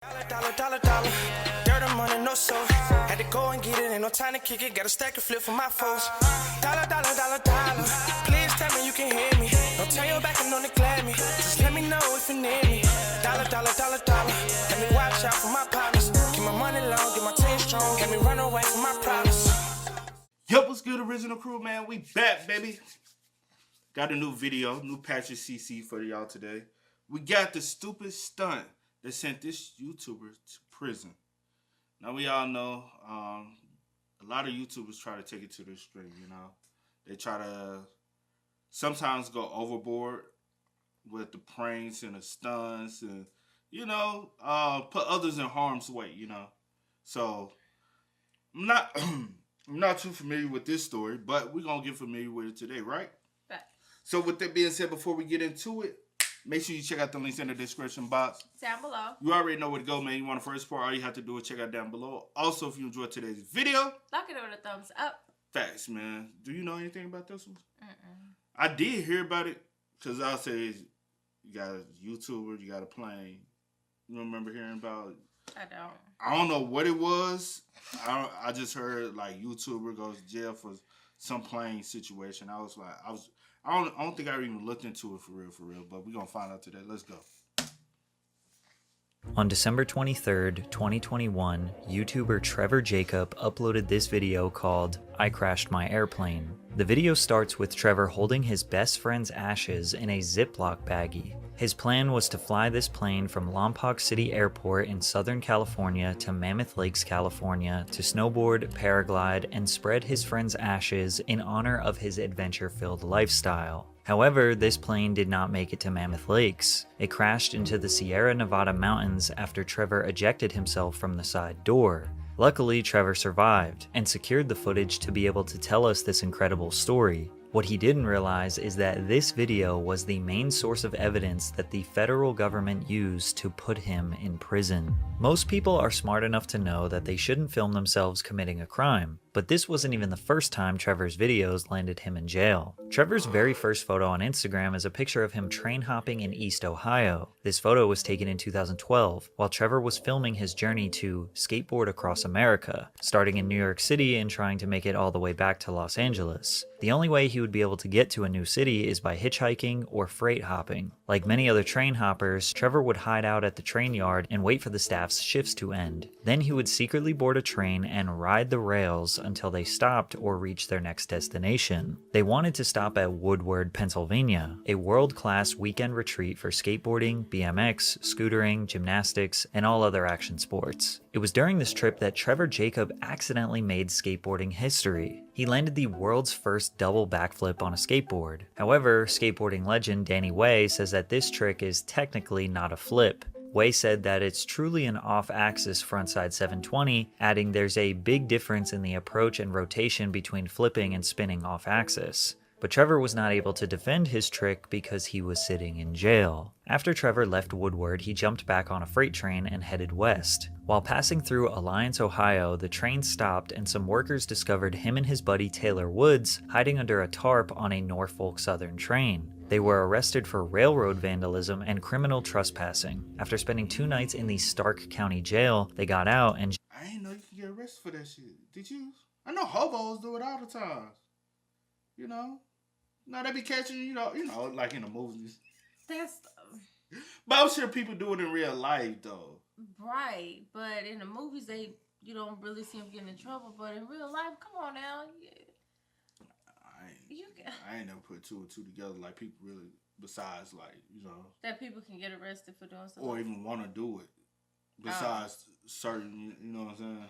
Dollar. Dirt and money, no soul. Had to go and get it, ain't no time to kick it. Got a stack and flip for my foes. Dollar. Please tell me you can hear me. Don't turn your back and don't neglect me. Just let me know if you need me. Dollar. Let me watch out for my partners. Keep my money long, get my team strong. Let me run away from my problems. Yo, what's good, original crew, man? We back, baby. Got a new video, new patch of CC for y'all today. We got the stupid stunt that sent this YouTuber to prison. Now, we all know a lot of YouTubers try to take it to the extreme, you know. They try to sometimes go overboard with the pranks and the stunts and, you know, put others in harm's way, you know. So, I'm not too familiar with this story, but we're going to get familiar with it today, right? Right. So, with that being said, before we get into it, make sure you check out the links in the description box. Down below. You already know where to go, man. You want the first part, all you have to do is check out down below. Also, if you enjoyed today's video, knock it over the thumbs up. Facts, man. Do you know anything about this one? I did hear about it, because I'll say you got a YouTuber, you got a plane. You remember hearing about it? I don't know what it was. I just heard, like, YouTuber goes to jail for some plane situation. I don't think I even looked into it for real, but we're going to find out today. Let's go. On December 23rd, 2021, YouTuber Trevor Jacob uploaded this video called "I Crashed My Airplane." The video starts with Trevor holding his best friend's ashes in a Ziploc baggie. His plan was to fly this plane from Lompoc City Airport in Southern California to Mammoth Lakes, California to snowboard, paraglide, and spread his friend's ashes in honor of his adventure-filled lifestyle. However, this plane did not make it to Mammoth Lakes. It crashed into the Sierra Nevada mountains after Trevor ejected himself from the side door. Luckily, Trevor survived and secured the footage to be able to tell us this incredible story. What he didn't realize is that this video was the main source of evidence that the federal government used to put him in prison. Most people are smart enough to know that they shouldn't film themselves committing a crime, but this wasn't even the first time Trevor's videos landed him in jail. Trevor's very first photo on Instagram is a picture of him train hopping in East Ohio. This photo was taken in 2012, while Trevor was filming his journey to skateboard across America, starting in New York City and trying to make it all the way back to Los Angeles. The only way he would be able to get to a new city is by hitchhiking or freight hopping. Like many other train hoppers, Trevor would hide out at the train yard and wait for the staff's shifts to end. Then he would secretly board a train and ride the rails until they stopped or reached their next destination. They wanted to stop at Woodward, Pennsylvania, a world-class weekend retreat for skateboarding, BMX, scootering, gymnastics, and all other action sports. It was during this trip that Trevor Jacob accidentally made skateboarding history. He landed the world's first double backflip on a skateboard. However, skateboarding legend Danny Way says that this trick is technically not a flip. Way said that it's truly an off-axis frontside 720, adding there's a big difference in the approach and rotation between flipping and spinning off-axis. But Trevor was not able to defend his trick because he was sitting in jail. After Trevor left Woodward, he jumped back on a freight train and headed west. While passing through Alliance, Ohio, the train stopped and some workers discovered him and his buddy Taylor Woods hiding under a tarp on a Norfolk Southern train. They were arrested for railroad vandalism and criminal trespassing. After spending 2 nights in the Stark County Jail, they got out and... I didn't know you could get arrested for that shit. Did you? I know hobos do it all the time. You know? No, they be catching, you know, like in the movies. But I'm sure people do it in real life, though. Right, but in the movies, you don't really see them getting in trouble. But in real life, come on now. I ain't never put 2 and 2 together, like people really, besides, like, you know. That people can get arrested for doing something. Or even want to do it. Besides certain, you know what I'm saying?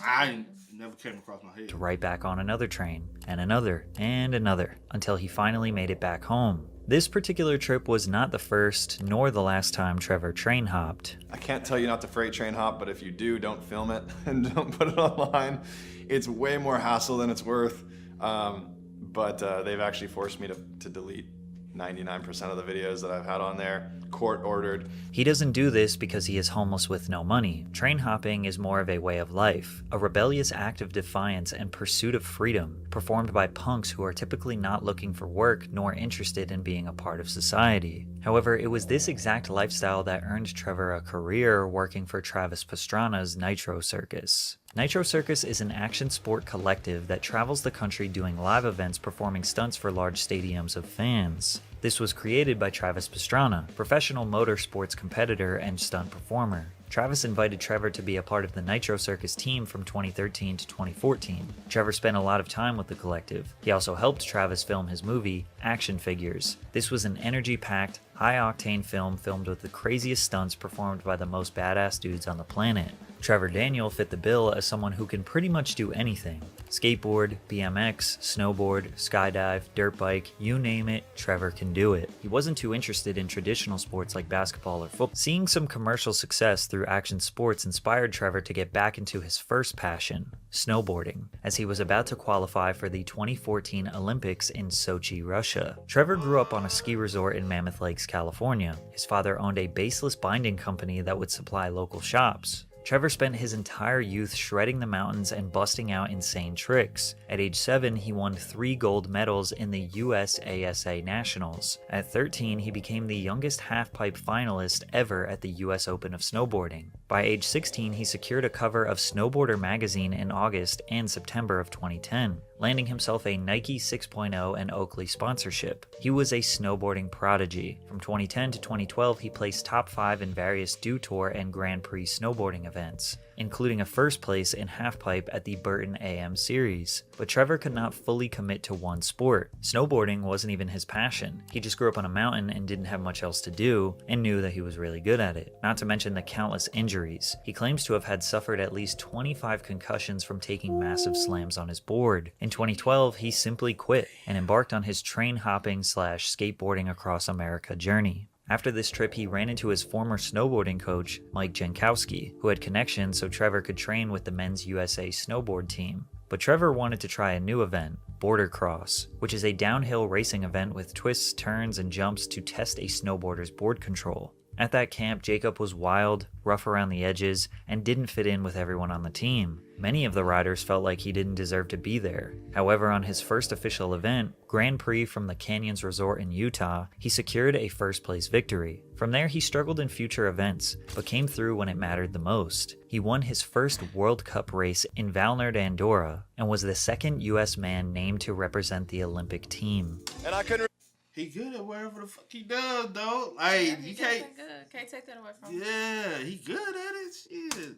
I never came across my head. Right back on another train, and another, until he finally made it back home. This particular trip was not the first, nor the last time Trevor train hopped. I can't tell you not to freight train hop, but if you do, don't film it and don't put it online. It's way more hassle than it's worth, but they've actually forced me to delete 99% of the videos that I've had on there, court ordered. He doesn't do this because he is homeless with no money. Train hopping is more of a way of life, a rebellious act of defiance and pursuit of freedom, performed by punks who are typically not looking for work nor interested in being a part of society. However, it was this exact lifestyle that earned Trevor a career working for Travis Pastrana's Nitro Circus. Nitro Circus is an action sport collective that travels the country doing live events performing stunts for large stadiums of fans. This was created by Travis Pastrana, professional motorsports competitor and stunt performer. Travis invited Trevor to be a part of the Nitro Circus team from 2013 to 2014. Trevor spent a lot of time with the collective. He also helped Travis film his movie, Action Figures. This was an energy-packed, high-octane film filmed with the craziest stunts performed by the most badass dudes on the planet. Trevor Daniel fit the bill as someone who can pretty much do anything. Skateboard, BMX, snowboard, skydive, dirt bike, you name it, Trevor can do it. He wasn't too interested in traditional sports like basketball or football. Seeing some commercial success through action sports inspired Trevor to get back into his first passion, snowboarding, as he was about to qualify for the 2014 Olympics in Sochi, Russia. Trevor grew up on a ski resort in Mammoth Lakes, California. His father owned a baseless binding company that would supply local shops. Trevor spent his entire youth shredding the mountains and busting out insane tricks. At age 7, he won 3 gold medals in the USASA Nationals. At 13, he became the youngest half-pipe finalist ever at the US Open of Snowboarding. By age 16, he secured a cover of Snowboarder magazine in August and September of 2010, landing himself a Nike 6.0 and Oakley sponsorship. He was a snowboarding prodigy. From 2010 to 2012, he placed top 5 in various Dew Tour and Grand Prix snowboarding events, including a first place in halfpipe at the Burton AM Series. But Trevor could not fully commit to one sport. Snowboarding wasn't even his passion. He just grew up on a mountain and didn't have much else to do, and knew that he was really good at it. Not to mention the countless injuries. He claims to have had suffered at least 25 concussions from taking massive slams on his board. In 2012, he simply quit and embarked on his train hopping / skateboarding across America journey. After this trip, he ran into his former snowboarding coach, Mike Jankowski, who had connections so Trevor could train with the Men's USA snowboard team. But Trevor wanted to try a new event, Border Cross, which is a downhill racing event with twists, turns, and jumps to test a snowboarder's board control. At that camp, Jacob was wild, rough around the edges, and didn't fit in with everyone on the team. Many of the riders felt like he didn't deserve to be there. However, on his first official event, Grand Prix from the Canyons Resort in Utah, he secured a first-place victory. From there, he struggled in future events, but came through when it mattered the most. He won his first World Cup race in Valnard, Andorra, and was the second U.S. man named to represent the Olympic team. And I couldn't. He good at whatever the fuck he does, though. Like, you can't. Can't take that away from him. Yeah, he good at it. Shit.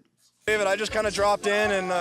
David, I just kind of dropped in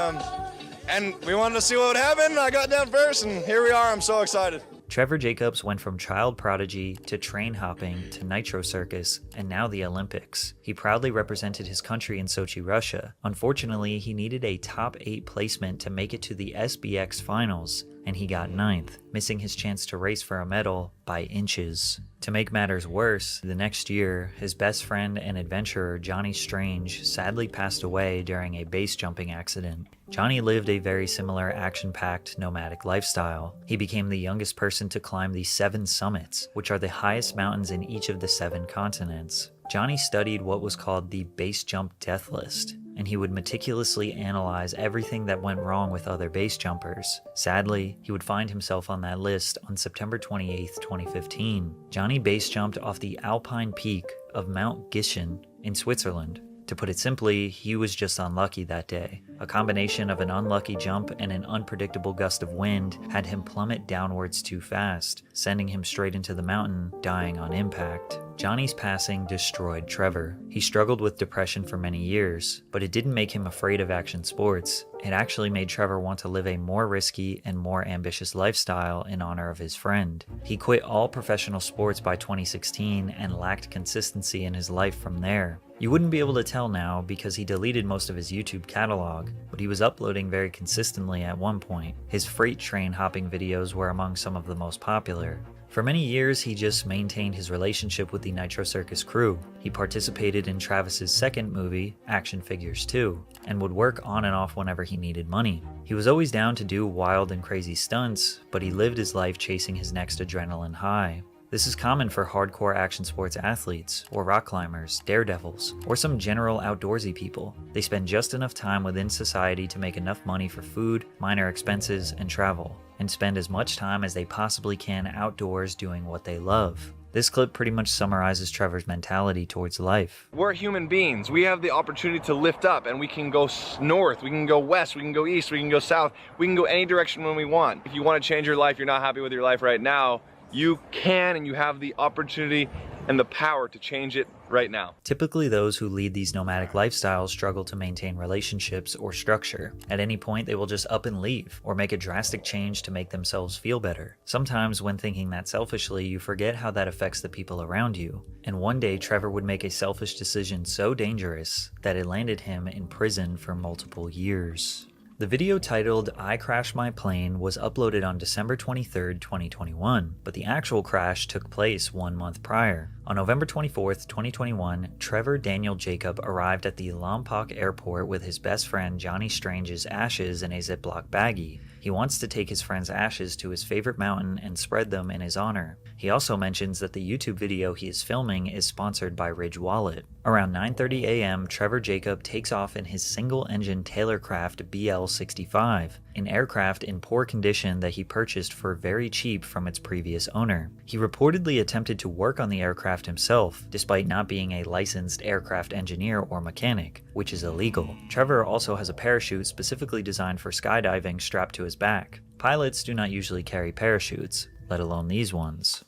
and we wanted to see what would happen. I got down first, and here we are. I'm so excited. Trevor Jacobs went from child prodigy to train hopping to Nitro Circus and now the Olympics. He proudly represented his country in Sochi, Russia. Unfortunately, he needed a top 8 placement to make it to the SBX finals, and he got 9th, missing his chance to race for a medal by inches. To make matters worse, the next year, his best friend and adventurer Johnny Strange sadly passed away during a base jumping accident. Johnny lived a very similar action-packed nomadic lifestyle. He became the youngest person to climb the 7 summits, which are the highest mountains in each of the 7 continents. Johnny studied what was called the base jump death list, and he would meticulously analyze everything that went wrong with other base jumpers. Sadly, he would find himself on that list on September 28, 2015. Johnny base jumped off the alpine peak of Mount Gischen in Switzerland. To put it simply, he was just unlucky that day. A combination of an unlucky jump and an unpredictable gust of wind had him plummet downwards too fast, sending him straight into the mountain, dying on impact. Johnny's passing destroyed Trevor. He struggled with depression for many years, but it didn't make him afraid of action sports. It actually made Trevor want to live a more risky and more ambitious lifestyle in honor of his friend. He quit all professional sports by 2016 and lacked consistency in his life from there. You wouldn't be able to tell now because he deleted most of his YouTube catalog, but he was uploading very consistently at one point. His freight train hopping videos were among some of the most popular. For many years, he just maintained his relationship with the Nitro Circus crew. He participated in Travis's second movie, Action Figures 2, and would work on and off whenever he needed money. He was always down to do wild and crazy stunts, but he lived his life chasing his next adrenaline high. This is common for hardcore action sports athletes, or rock climbers, daredevils, or some general outdoorsy people. They spend just enough time within society to make enough money for food, minor expenses, and travel, and spend as much time as they possibly can outdoors doing what they love. This clip pretty much summarizes Trevor's mentality towards life. We're human beings. We have the opportunity to lift up, and we can go north, we can go west, we can go east, we can go south, we can go any direction when we want. If you want to change your life, you're not happy with your life right now, you can, and you have the opportunity and the power to change it right now. Typically, those who lead these nomadic lifestyles struggle to maintain relationships or structure. At any point, they will just up and leave, or make a drastic change to make themselves feel better. Sometimes, when thinking that selfishly, you forget how that affects the people around you. And one day, Trevor would make a selfish decision so dangerous that it landed him in prison for multiple years. The video titled "I Crashed My Plane" was uploaded on December 23, 2021, but the actual crash took place 1 month prior. On November 24, 2021, Trevor Daniel Jacob arrived at the Lompoc airport with his best friend Johnny Strange's ashes in a Ziploc baggie. He wants to take his friend's ashes to his favorite mountain and spread them in his honor. He also mentions that the YouTube video he is filming is sponsored by Ridge Wallet. Around 9:30 a.m., Trevor Jacob takes off in his single-engine Taylorcraft BL-65, an aircraft in poor condition that he purchased for very cheap from its previous owner. He reportedly attempted to work on the aircraft himself, despite not being a licensed aircraft engineer or mechanic, which is illegal. Trevor also has a parachute specifically designed for skydiving strapped to his back. Pilots do not usually carry parachutes, let alone these ones.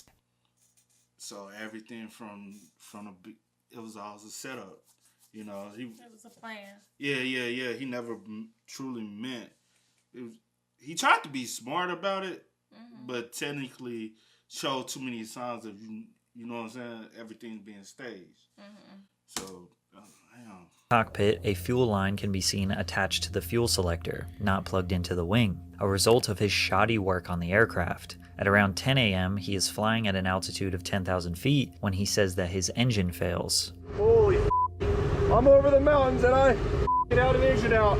So everything from it was all a setup, you know. It was a plan. Yeah. He never truly meant. He tried to be smart about it, but technically showed too many signs of you know what I'm saying. Everything being staged. So, damn. Cockpit, a fuel line can be seen attached to the fuel selector, not plugged into the wing, a result of his shoddy work on the aircraft. At around 10 a.m., he is flying at an altitude of 10,000 feet when he says that his engine fails. Holy I'm over the mountains and I get out an engine out.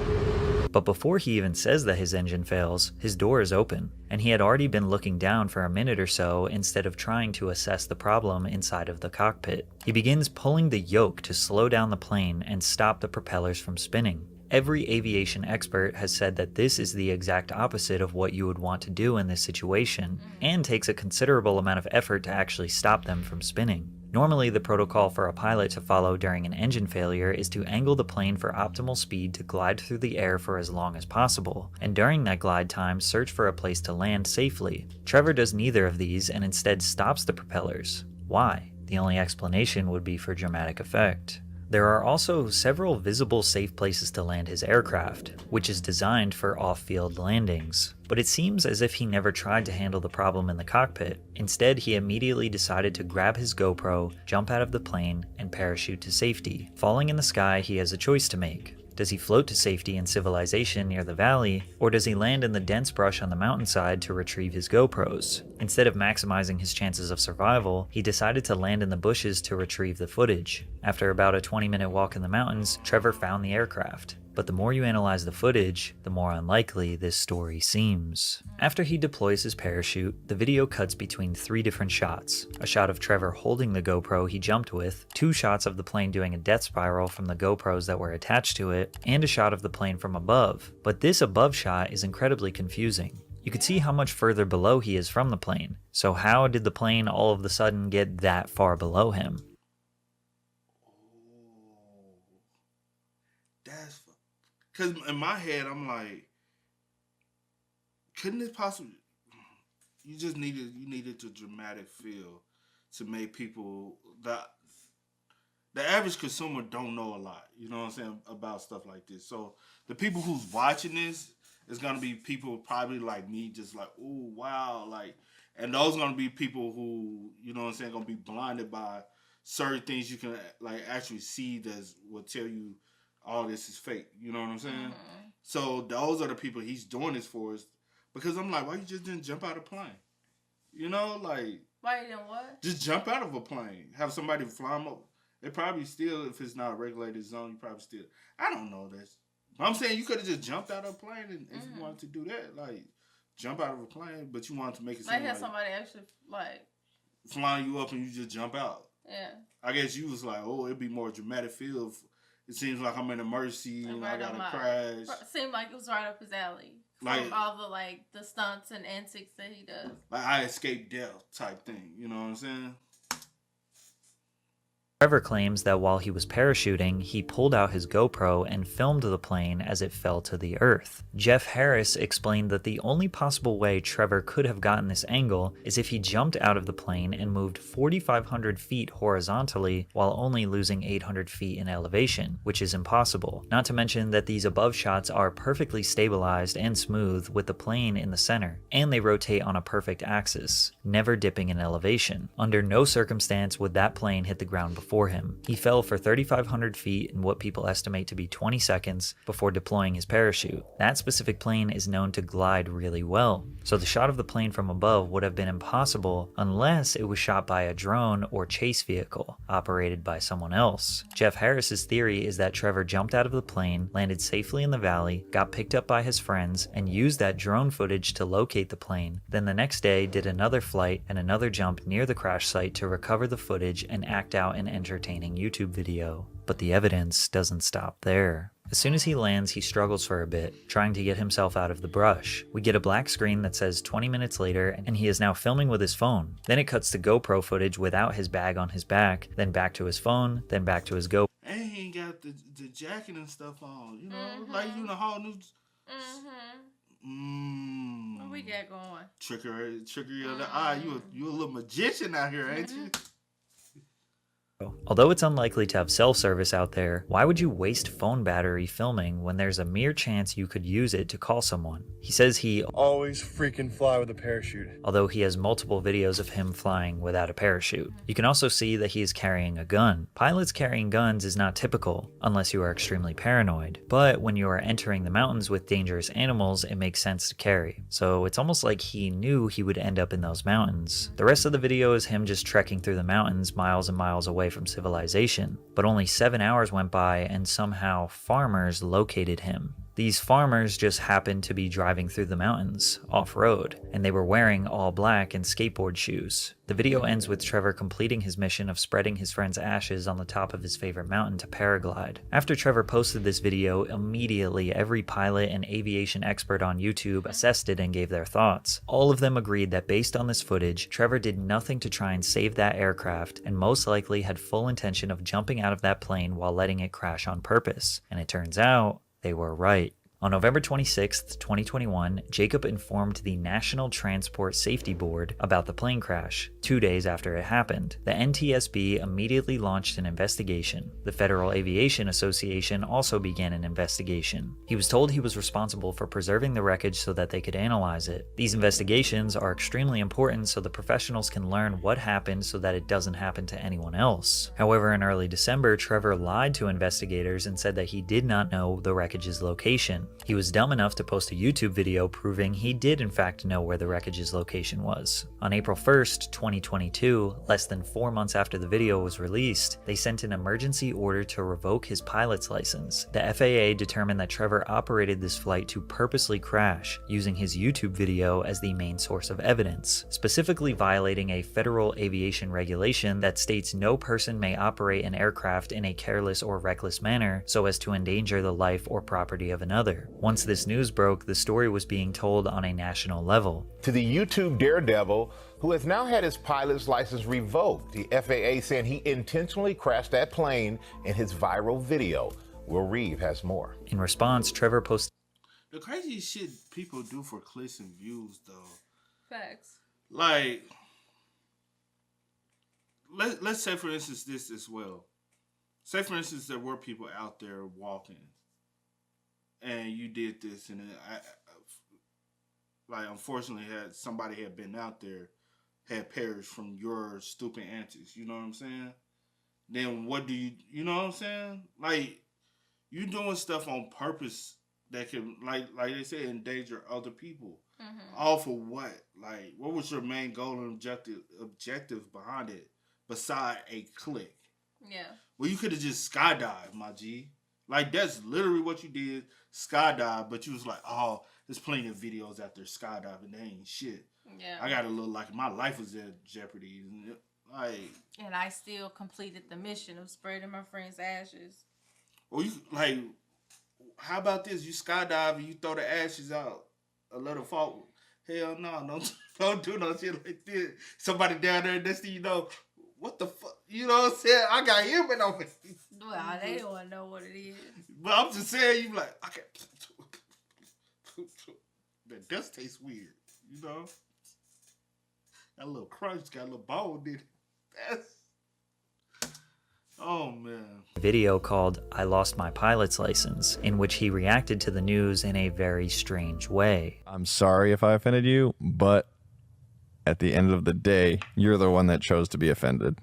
But before he even says that his engine fails, his door is open, and he had already been looking down for a minute or so instead of trying to assess the problem inside of the cockpit. He begins pulling the yoke to slow down the plane and stop the propellers from spinning. Every aviation expert has said that this is the exact opposite of what you would want to do in this situation, and takes a considerable amount of effort to actually stop them from spinning. Normally, the protocol for a pilot to follow during an engine failure is to angle the plane for optimal speed to glide through the air for as long as possible, and during that glide time, search for a place to land safely. Trevor does neither of these and instead stops the propellers. Why? The only explanation would be for dramatic effect. There are also several visible safe places to land his aircraft, which is designed for off-field landings. But it seems as if he never tried to handle the problem in the cockpit. Instead, he immediately decided to grab his GoPro, jump out of the plane, and parachute to safety. Falling in the sky, he has a choice to make. Does he float to safety in civilization near the valley, or does he land in the dense brush on the mountainside to retrieve his GoPros? Instead of maximizing his chances of survival, he decided to land in the bushes to retrieve the footage. After about a 20-minute walk in the mountains, Trevor found the aircraft. But the more you analyze the footage, the more unlikely this story seems. After he deploys his parachute, the video cuts between 3 different shots. A shot of Trevor holding the GoPro he jumped with, 2 shots of the plane doing a death spiral from the GoPros that were attached to it, and a shot of the plane from above. But this above shot is incredibly confusing. You can see how much further below he is from the plane. So how did the plane all of a sudden get that far below him? That's because in my head I'm like, couldn't it possibly? You needed the dramatic feel to make people the average consumer don't know a lot. You know what I'm saying about stuff like this. So the people who's watching this is gonna be people probably like me, just like, oh wow, like, and those gonna be people who, you know what I'm saying, gonna be blinded by certain things you can like actually see that will tell you all this is fake. You know what I'm saying? So those are the people he's doing this for. Is because I'm like, why you just didn't jump out of a plane? You know, like, why you didn't what? Just jump out of a plane. Have somebody fly them up. They probably still, if it's not a regulated zone, you probably still. I don't know this. I'm saying you could have just jumped out of a plane and if you wanted to do that, like jump out of a plane, but you wanted to make it seem like have somebody actually like flying you up and you just jump out. Yeah. I guess you was like, oh, it'd be more dramatic feel. It seems like I'm in a mercy and right I gotta crash. Seemed like it was right up his alley. Like from all the stunts and antics that he does. Like I escaped death type thing. You know what I'm saying? Trevor claims that while he was parachuting, he pulled out his GoPro and filmed the plane as it fell to the earth. Jeff Harris explained that the only possible way Trevor could have gotten this angle is if he jumped out of the plane and moved 4,500 feet horizontally while only losing 800 feet in elevation, which is impossible. Not to mention that these above shots are perfectly stabilized and smooth with the plane in the center, and they rotate on a perfect axis, never dipping in elevation. Under no circumstance would that plane hit the ground before him. He fell for 3,500 feet in what people estimate to be 20 seconds before deploying his parachute. That specific plane is known to glide really well, so the shot of the plane from above would have been impossible unless it was shot by a drone or chase vehicle operated by someone else. Jeff Harris's theory is that Trevor jumped out of the plane, landed safely in the valley, got picked up by his friends, and used that drone footage to locate the plane, then the next day did another flight and another jump near the crash site to recover the footage and act out an entertaining YouTube video. But the evidence doesn't stop there. As soon as he lands, he struggles for a bit, trying to get himself out of the brush. We get a black screen that says 20 minutes later, and he is now filming with his phone. Then it cuts to GoPro footage without his bag on his back, then back to his phone, then back to his GoPro. And he ain't got the jacket and stuff on, you know? Like, you know, whole new... What we got going? Trickery of the eye. You a little magician out here, ain't you? Although it's unlikely to have self-service out there, why would you waste phone battery filming when there's a mere chance you could use it to call someone? He says he always freaking fly with a parachute. Although he has multiple videos of him flying without a parachute. You can also see that he is carrying a gun. Pilots carrying guns is not typical, unless you are extremely paranoid. But when you are entering the mountains with dangerous animals, it makes sense to carry. So it's almost like he knew he would end up in those mountains. The rest of the video is him just trekking through the mountains miles and miles away from civilization. But only 7 hours went by and somehow farmers located him. These farmers just happened to be driving through the mountains, off-road, and they were wearing all black and skateboard shoes. The video ends with Trevor completing his mission of spreading his friend's ashes on the top of his favorite mountain to paraglide. After Trevor posted this video, immediately every pilot and aviation expert on YouTube assessed it and gave their thoughts. All of them agreed that based on this footage, Trevor did nothing to try and save that aircraft and most likely had full intention of jumping out of that plane while letting it crash on purpose. And it turns out, they were right. On November 26, 2021, Jacob informed the National Transport Safety Board about the plane crash. 2 days after it happened, the NTSB immediately launched an investigation. The Federal Aviation Association also began an investigation. He was told he was responsible for preserving the wreckage so that they could analyze it. These investigations are extremely important so the professionals can learn what happened so that it doesn't happen to anyone else. However, in early December, Trevor lied to investigators and said that he did not know the wreckage's location. He was dumb enough to post a YouTube video proving he did in fact know where the wreckage's location was. On April 1st, 2022, less than 4 months after the video was released, they sent an emergency order to revoke his pilot's license. The FAA determined that Trevor operated this flight to purposely crash, using his YouTube video as the main source of evidence, specifically violating a federal aviation regulation that states no person may operate an aircraft in a careless or reckless manner so as to endanger the life or property of another. Once this news broke, the story was being told on a national level. To the YouTube daredevil who has now had his pilot's license revoked, the FAA saying he intentionally crashed that plane in his viral video. Will Reeve has more. In response, Trevor posted The crazy shit people do for clicks and views, though. Facts. Like, let's say, for instance, this as well. Say, for instance, there were people out there walking. And you did this, and unfortunately, somebody had been out there, had perished from your stupid antics. You know what I'm saying? Then what do you know what I'm saying? Like, you doing stuff on purpose that can, like they say, endanger other people. All for what? Like, what was your main goal and objective behind it, beside a click? Yeah. Well, you could have just skydived, my G. Like, that's literally what you did, skydive, but you was like, oh, there's plenty of videos out there skydiving, they ain't shit. Yeah. I got a little like my life was in jeopardy. Like, and I still completed the mission of spreading my friend's ashes. or you like, how about this? You skydive and you throw the ashes out, a little fall. Hell no, don't do no shit like this. Somebody down there next to you know, what the fuck? You know what I'm saying? I got him in on me. Well, they don't want to know what it is. But I'm just saying, you like, I can't. That does taste weird, you know? That little crunch got a little bone in it. Oh, man. Video called I Lost My Pilot's License, in which he reacted to the news in a very strange way. I'm sorry if I offended you, but at the end of the day, you're the one that chose to be offended.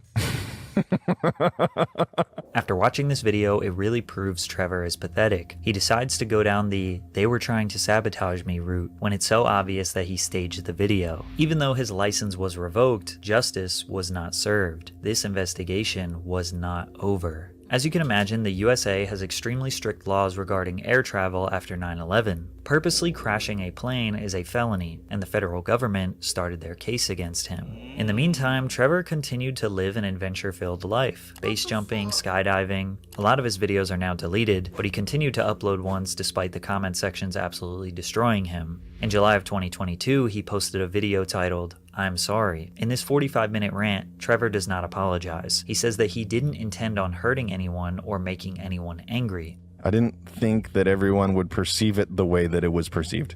After watching this video, it really proves Trevor is pathetic. He decides to go down the "they were trying to sabotage me" route when it's so obvious that he staged the video. Even though his license was revoked, justice was not served. This investigation was not over. As you can imagine, the USA has extremely strict laws regarding air travel after 9/11. Purposely crashing a plane is a felony, and the federal government started their case against him. In the meantime, Trevor continued to live an adventure-filled life, base jumping, skydiving. A lot of his videos are now deleted, but he continued to upload ones despite the comment sections absolutely destroying him. In July of 2022, he posted a video titled, "I'm sorry." In this 45-minute rant, Trevor does not apologize. He says that he didn't intend on hurting anyone or making anyone angry. I didn't think that everyone would perceive it the way that it was perceived.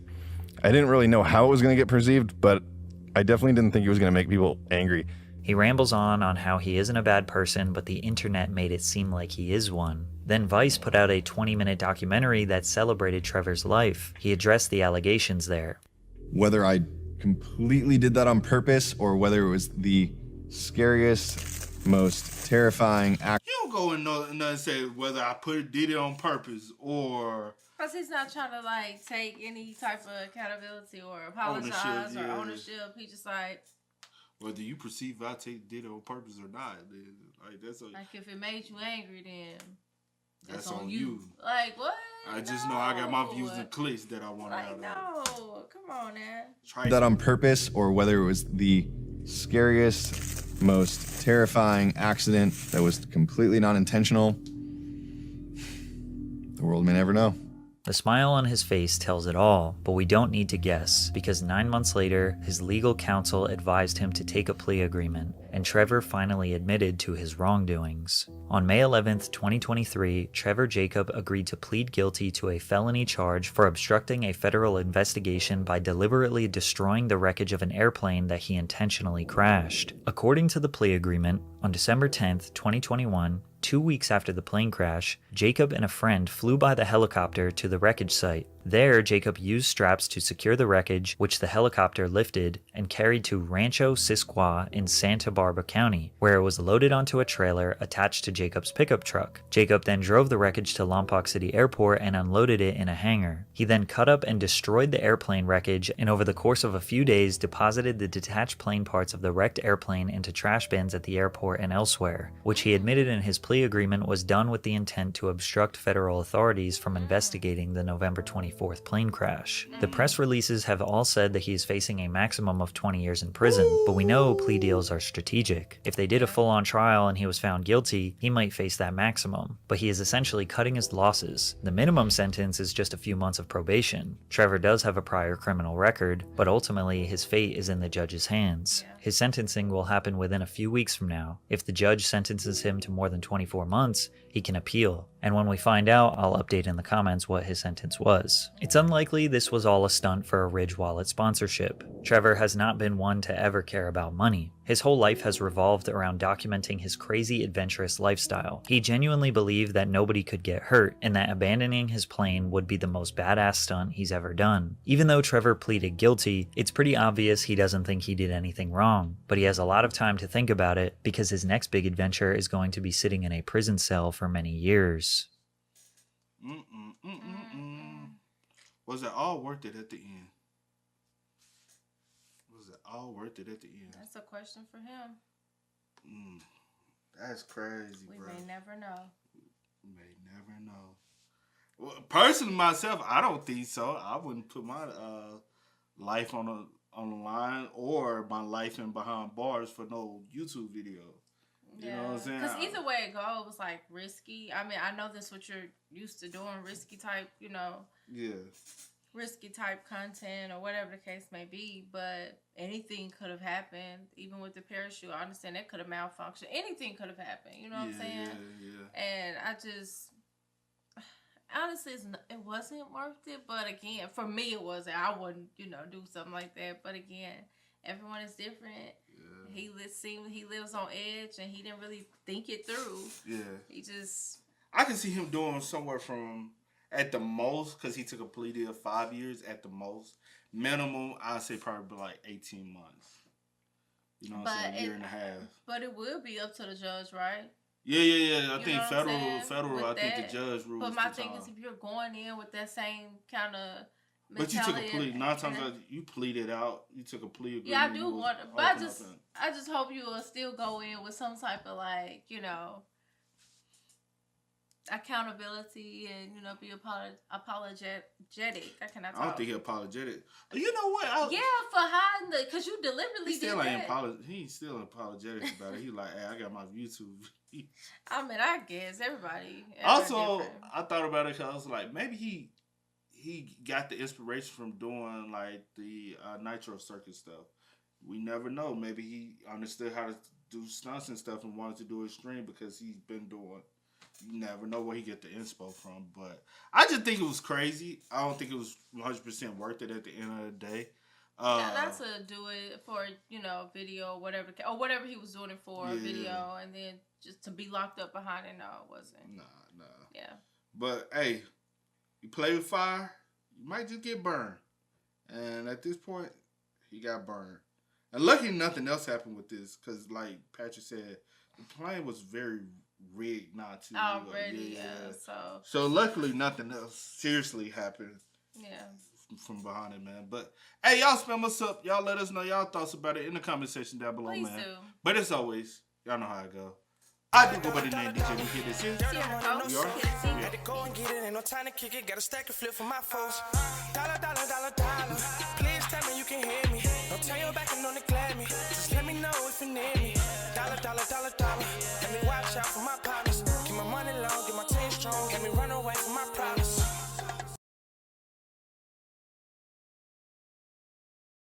I didn't really know how it was going to get perceived, but I definitely didn't think it was going to make people angry. He rambles on how he isn't a bad person, but the internet made it seem like he is one. Then Vice put out a 20-minute documentary that celebrated Trevor's life. He addressed the allegations there. Whether I completely did that on purpose or whether it was the scariest, most terrifying act. You don't go in and say whether I did it on purpose or... Because he's not trying to, like, take any type of accountability or apologize or ownership. He just, like... Whether you perceive I did it on purpose or not, then, like, that's... Like, if it made you angry, then... That's on you. Like, what? I just know I got my views and clicks that I want out of. No, come on, man. Try that on purpose or whether it was the scariest, most terrifying accident that was completely not intentional. The world may never know. The smile on his face tells it all, but we don't need to guess, because 9 months later, his legal counsel advised him to take a plea agreement, and Trevor finally admitted to his wrongdoings. On May 11th, 2023, Trevor Jacob agreed to plead guilty to a felony charge for obstructing a federal investigation by deliberately destroying the wreckage of an airplane that he intentionally crashed. According to the plea agreement, on December 10th, 2021, 2 weeks after the plane crash, Jacob and a friend flew by the helicopter to the wreckage site. There, Jacob used straps to secure the wreckage, which the helicopter lifted and carried to Rancho Sisqua in Santa Barbara County, where it was loaded onto a trailer attached to Jacob's pickup truck. Jacob then drove the wreckage to Lompoc City Airport and unloaded it in a hangar. He then cut up and destroyed the airplane wreckage, and over the course of a few days deposited the detached plane parts of the wrecked airplane into trash bins at the airport and elsewhere, which he admitted in his plea agreement was done with the intent to obstruct federal authorities from investigating the November 24th plane crash. The press releases have all said that he is facing a maximum of 20 years in prison, but we know plea deals are strategic. If they did a full-on trial and he was found guilty, he might face that maximum, but he is essentially cutting his losses. The minimum sentence is just a few months of probation. Trevor does have a prior criminal record, but ultimately his fate is in the judge's hands. His sentencing will happen within a few weeks from now. If the judge sentences him to more than 24 months, he can appeal. And when we find out, I'll update in the comments what his sentence was. It's unlikely this was all a stunt for a Ridge Wallet sponsorship. Trevor has not been one to ever care about money. His whole life has revolved around documenting his crazy adventurous lifestyle. He genuinely believed that nobody could get hurt and that abandoning his plane would be the most badass stunt he's ever done. Even though Trevor pleaded guilty, it's pretty obvious he doesn't think he did anything wrong, but he has a lot of time to think about it because his next big adventure is going to be sitting in a prison cell for many years. Was it all worth it at the end? Was it all worth it at the end? That's a question for him. That's crazy, We bro. may never know. We may never know. Well, personally, myself, I don't think so. I wouldn't put my life on online or my life in behind bars for no YouTube video. You know what I'm saying? Because either way it goes, was like risky. I mean, I know this what you're used to doing, risky type, you know. Yeah. Risky type content or whatever the case may be, but anything could have happened. Even with the parachute, I understand that could have malfunctioned. Anything could have happened. You know what I'm saying? Yeah. And I just, honestly, it wasn't worth it. But again, for me, it wasn't. I wouldn't, you know, do something like that. But again, everyone is different. Yeah. He lives on edge, and he didn't really think it through. Yeah. I can see him doing somewhere from, at the most, because he took a plea deal of 5 years at the most. Minimum, I'd say probably like 18 months. You know what I'm saying? A year and a half. But it will be up to the judge, right? Yeah. I think federal. I think the judge rules. But my thing is, if you're going in with that same kind of mentality, but you took a plea. 9 times you pleaded out. You took a plea agreement. Yeah, I do want, but I just hope you will still go in with some type of, like, you know, accountability and, you know, be apologetic. I cannot talk. I don't think he's apologetic. You know what? For hiding because you deliberately did that. He's still apologetic about it. He's like, hey, I got my YouTube. I mean, I guess everybody also, I thought about it because I was like, maybe he got the inspiration from doing like the Nitro Circus stuff. We never know. Maybe he understood how to do stunts and stuff and wanted to do extreme because he's been doing. You never know where he get the inspo from, but I just think it was crazy. I don't think it was 100% worth it at the end of the day. Not to do it for, you know, video or whatever he was doing it for, video, and then just to be locked up behind it. No, it wasn't. Nah. Yeah. But hey, you play with fire, you might just get burned. And at this point, he got burned. And luckily, nothing else happened with this, because like Patrick said, the plane was very rigged not to. Already, So luckily, nothing else seriously happened. Yeah. From behind it, man. But hey, y'all spam us up. Y'all let us know y'all thoughts about it in the comment section down below, Please man. do. But as always, y'all know how it go. I do go by the name DJ. We get this here. We are. Had to go and get it. Ain't no time to kick it. Got a stack and flip for my folks. Dollar. Please tell me you can hear me. Don't turn your back and don't neglect me. Just let me know if you need me. Dollar. Let me watch out for my partners. Keep my money low, get my team strong. Let me run away from my pride.